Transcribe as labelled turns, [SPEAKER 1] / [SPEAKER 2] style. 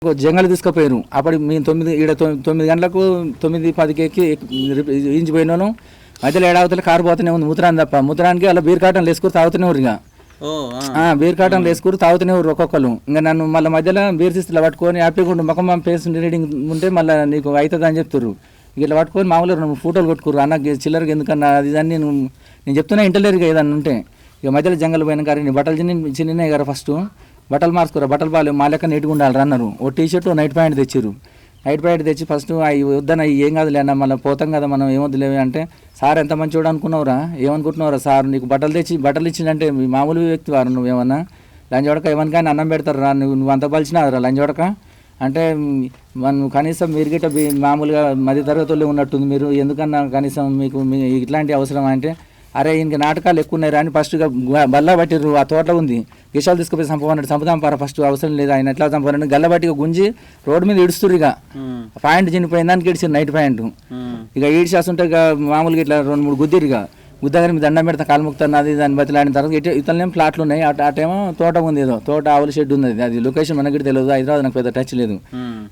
[SPEAKER 1] జంగల్ తీసుకుపోయారు. అప్పుడు మేము 9 గంటలకు 9:10కి ఎక్కి ఇంచిపోయినాను. మధ్యలో ఏడావతలు కారు పోతూనే ఉంది, ముద్రాన్ని తప్ప. ముద్రానికి అలా బీర్ కాటన్లు వేసుకుని తాగుతూనే ఊరు. ఇక బీర్ కాటన్లు వేసుకుని తాగుతూనే ఊరు ఒక్కొక్కరు. ఇంకా నన్ను మళ్ళీ మధ్యలో బీర్ సిస్టర్లో పట్టుకొని హ్యాపీగా ఉండు ముఖం ఫేస్ రీడింగ్ ఉంటే మళ్ళీ నీకు అవుతుంది అని చెప్తారు. ఇట్లా పట్టుకొని మామూలుగా 2 ఫోటోలు కొట్టుకురు. అన్న చిల్లరకి ఎందుకన్నా అది దాన్ని నేను చెప్తున్నా ఇంటలేరుగా ఏదన్నా ఉంటే. ఇక మధ్యలో జంగల్ పోయిన కానీ నీ బట్టలు చిన్న కదా ఫస్ట్ బట్టలు మార్చుకోరా, బట్టలు బాగాలేవు, మా లెక్క నీట్గా ఉండాలి అన్నారు. ఓ టీషర్ట్ నైట్ ప్యాంట్ తెచ్చారు. నైట్ ప్యాంట్ తెచ్చి ఫస్ట్ అవి వద్దన్న ఏం కాదులే అన్న, మళ్ళీ పోతాం కదా మనం, ఏమొద్దులేవి అంటే, సార్ ఎంత మంచివాడు అనుకున్నావురా, ఏమనుకుంటున్నావురా సార్, నీకు బట్టలు ఇచ్చిందంటే మీ మామూలు వ్యక్తి వారు, నువ్వేమన్నా లంచోడక ఏమని కానీ అన్నం పెడతారు రా, నువ్వు అంత పలిచినావురా లంచోడక అంటే, మనం కనీసం మీరు గిట్ట మామూలుగా మధ్య తరగతుల్లో ఉన్నట్టుంది, మీరు ఎందుకన్నా కనీసం మీకు ఇట్లాంటి అవసరం అంటే, అరే ఇంక నాటకాలు ఎక్కువ ఉన్నాయి అని ఫస్ట్గా బల్లా పట్టిర్రు. ఆ తోటలో ఉంది, గిషాలు తీసుకుపోయి చంపుదాంపారా, ఫస్ట్ అవసరం లేదు, ఆయన ఎట్లా చంపారని గల్లబట్టిగా గుంజి రోడ్డు మీద ఇడుస్తురు. ఇక ప్యాంట్ చినిపోయిన దానికి ఇడిచారు, నైట్ ప్యాంటు. ఇక ఈడ్చేస్తుంటే ఇక మామూలుగా ఇట్లా 2-3 గుద్దిరు. ఇక గుద్దగానే మీ దండం పెడతా కాలు ముక్తాను, అది దాన్ని బతిలాడిన తర్వాత ఇతరులేం ఫ్లాట్లు ఉన్నాయి. అటేమో తోట ఉంది, ఏదో తోట ఆవుల షెడ్ ఉంది. అది లొకేషన్ మనకి తెలియదు, హైదరాబాద్ నాకు పెద్ద టచ్ లేదు.